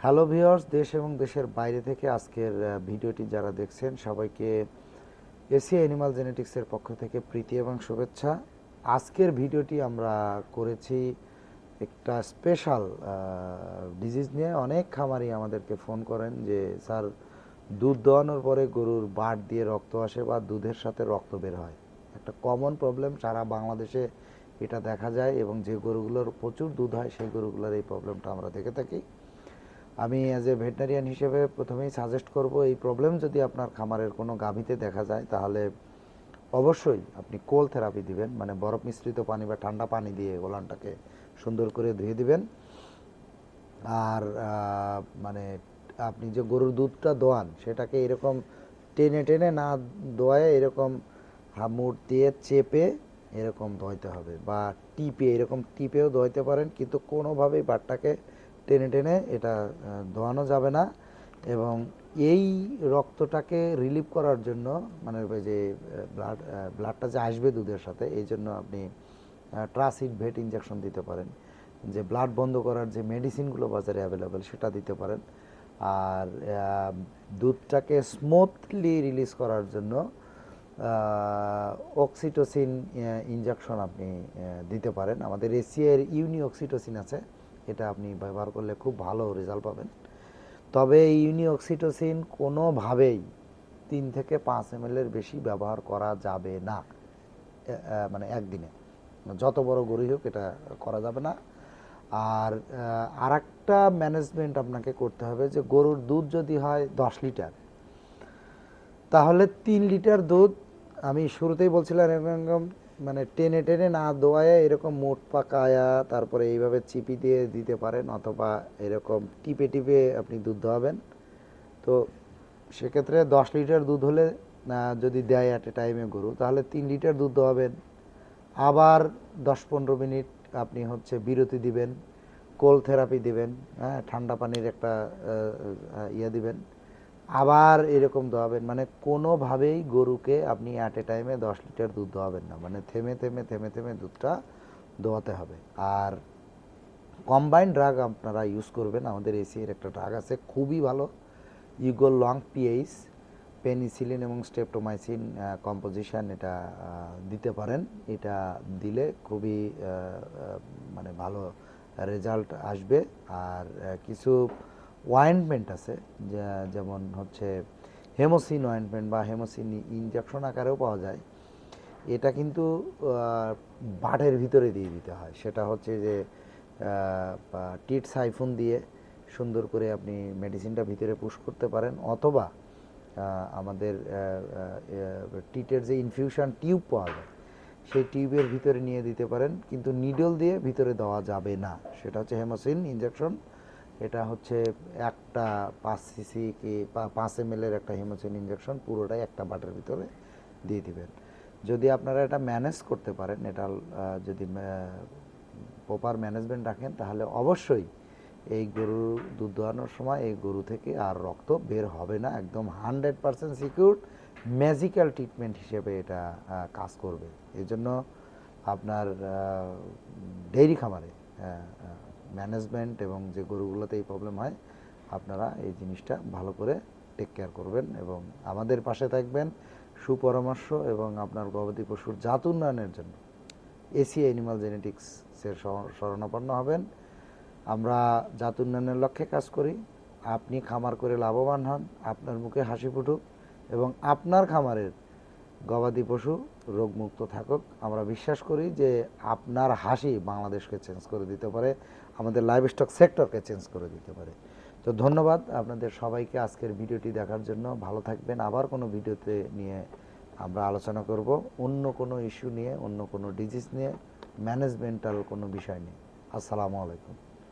Hello viewers, দেশ এবং দেশের বাইরে থেকে আজকের ভিডিওটি যারা দেখছেন সবাইকে এসি অ্যানিমাল জেনেটিক্সের পক্ষ থেকে প্রীতি এবং শুভেচ্ছা। আজকের ভিডিওটি আমরা করেছি একটা স্পেশাল ডিজিজ নিয়ে। অনেক খামারি আমাদেরকে ফোন করেন যে স্যার, দুধ দোয়ানোর পরে গরুর বাট দিয়ে রক্ত আসে বা দুধের সাথে রক্ত বের হয়। একটা কমন প্রবলেম, সারা বাংলাদেশে এটা দেখা যায় এবং যে গরুগুলোর প্রচুর দুধ হয় সেই গরুগুলোর এই প্রবলেমটা আমরা দেখে থাকি। আমি অ্যাজ এ ভেটেরিনারিয়ান হিসেবে প্রথমেই সাজেস্ট করব, এই প্রবলেম যদি আপনার খামারের কোনো গাভীতে দেখা যায় তাহলে অবশ্যই আপনি কোল্ড থেরাপি দিবেন, মানে বরফ মিশ্রিত পানি বা ঠান্ডা পানি দিয়ে ওলানটাকে সুন্দর করে ধুয়ে দিবেন। আর মানে আপনি যে গরুর দুধটা দোয়ান সেটাকে এরকম টেনে টেনে না দোয়ায় এরকম হামুড় দিয়ে চেপে এরকম ধোয়াইতে হবে, বা টিপে এরকম টিপেও ধোয়াইতে পারেন, কিন্তু কোনোভাবেই বাটটাকে টেনে টেনে এটা ধোয়ানো যাবে না। এবং এই রক্তটাকে রিলিভ করার জন্য, মানে যে ব্লাডটা যে আসবে দুধের সাথে, এই জন্য আপনি ট্রাসিড ভেট ইঞ্জেকশন দিতে পারেন, যে ব্লাড বন্ধ করার যে মেডিসিনগুলো বাজারে অ্যাভেলেবেল সেটা দিতে পারেন। আর দুধটাকে স্মুথলি রিলিজ করার জন্য অক্সিটোসিন ইঞ্জেকশন আপনি দিতে পারেন। আমাদের এসিআর ইউনি অক্সিটোসিন আছে, এটা আপনি ব্যবহার করলে খুব ভালো রেজাল্ট পাবেন। তবে এই ইউনি অক্সিটোসিন কোনোভাবেই 3 থেকে 5 ml এর বেশি ব্যবহার করা যাবে না, মানে একদিনে, যত বড় গরুই হোক এটা করা যাবে না। আর আরেকটা ম্যানেজমেন্ট আপনাকে করতে হবে, যে গরুর দুধ যদি হয় 10 লিটার, তাহলে 3 লিটার দুধ, আমি শুরুতেই বলছিলাম এরকম মানে টেনে টেনে না দোয়ায় এরকম মোট পাকায়া তারপরে এইভাবে চিপি দিয়ে দিতে পারেন, অথবা এরকম টিপে টিপে আপনি দুধ দোয়াবেন। তো সেক্ষেত্রে 10 লিটার দুধ হলে যদি দেয় অ্যাট এ টাইমে গরু, তাহলে 3 লিটার দুধ দোয়াবেন, আবার 10-15 মিনিট আপনি বিরতি দিবেন, কোল্ড থেরাপি দিবেন, হ্যাঁ, ঠান্ডা পানির একটা ইয়ে দিবেন, আবার এরকম দোয়াবেন। মানে কোনোভাবেই গরুকে আপনি অ্যাট এ টাইমে 10 লিটার দুধ দোয়াবেন না, মানে থেমে থেমে থেমে থেমে দুধটা দোয়াতে হবে। আর কম্বাইন্ড ড্রাগ আপনারা ইউজ করবেন। আমাদের এসির একটা ড্রাগ আছে খুবই ভালো, ইউগোল লং পিএইচ, পেনিসিলিন এবং স্ট্রেপ্টোমাইসিন কম্পোজিশন, এটা দিতে পারেন। এটা দিলে খুবই মানে ভালো রেজাল্ট আসবে। আর কিছু অয়েন্টমেন্ট আছে, যেমন হেমোসিন অয়েন্টমেন্ট বা হেমোসিন ইনজেকশন আকারেও পাওয়া যায়। এটা কিন্তু বাটের ভিতরে দিয়ে দিতে হয়। সেটা যে টিট সাইফুন দিয়ে সুন্দর করে আপনি মেডিসিনটা ভিতরে পুশ করতে পারেন, অথবা আমাদের টিটের যে ইনফিউশন টিউব পাওয়া যায় সেই টিউবের ভিতরে নিয়ে দিতে পারেন, কিন্তু নিডল দিয়ে ভিতরে দেওয়া যাবে না। সেটা হেমোসিন ইনজেকশন। এটা একটা 5 সিসি কি 5 ml এর একটা হেমোসিন ইনজেকশন, পুরোটাই একটা বাটের ভিতরে দিয়ে দিবেন। যদি আপনারা এটা ম্যানেজ করতে পারেন, এটা যদি প্রপার ম্যানেজমেন্ট রাখেন, তাহলে অবশ্যই এই গরু দুধ দোয়ানোর সময় এই গরু থেকে আর রক্ত বের হবে না। একদম 100% সিকিউর, ম্যাজিক্যাল ট্রিটমেন্ট হিসেবে এটা কাজ করবে। এই জন্য আপনার ডেইরি খামারে ম্যানেজমেন্ট এবং যে গরুগুলোতে এই প্রবলেম হয়, আপনারা এই জিনিসটা ভালো করে টেক কেয়ার করবেন এবং আমাদের পাশে থাকবেন। সুপরামর্শ এবং আপনার গবাদি পশুর জাত উন্নয়নের জন্য এসি অ্যানিমাল জেনেটিক্সের শরণাপন্ন হবেন। আমরা জাত উন্নয়নের লক্ষ্যে কাজ করি। আপনি খামার করে লাভবান হন, আপনার মুখে হাসি ফুটুক এবং আপনার খামারের গবাদি পশু রোগমুক্ত থাকুক। আমরা বিশ্বাস করি যে আপনার হাসি বাংলাদেশকে চেঞ্জ করে দিতে পারে, আমাদের লাইভ স্টক সেক্টরকে চেঞ্জ করে দিতে পারে। তো ধন্যবাদ আপনাদের সবাইকে আজকের ভিডিওটি দেখার জন্য। ভালো থাকবেন। আবার কোনো ভিডিওতে নিয়ে আমরা আলোচনা করব, অন্য কোনো ইস্যু নিয়ে, অন্য কোনো ডিজিজ নিয়ে, ম্যানেজমেন্টাল কোনো বিষয় নিয়ে। আসসালামু আলাইকুম।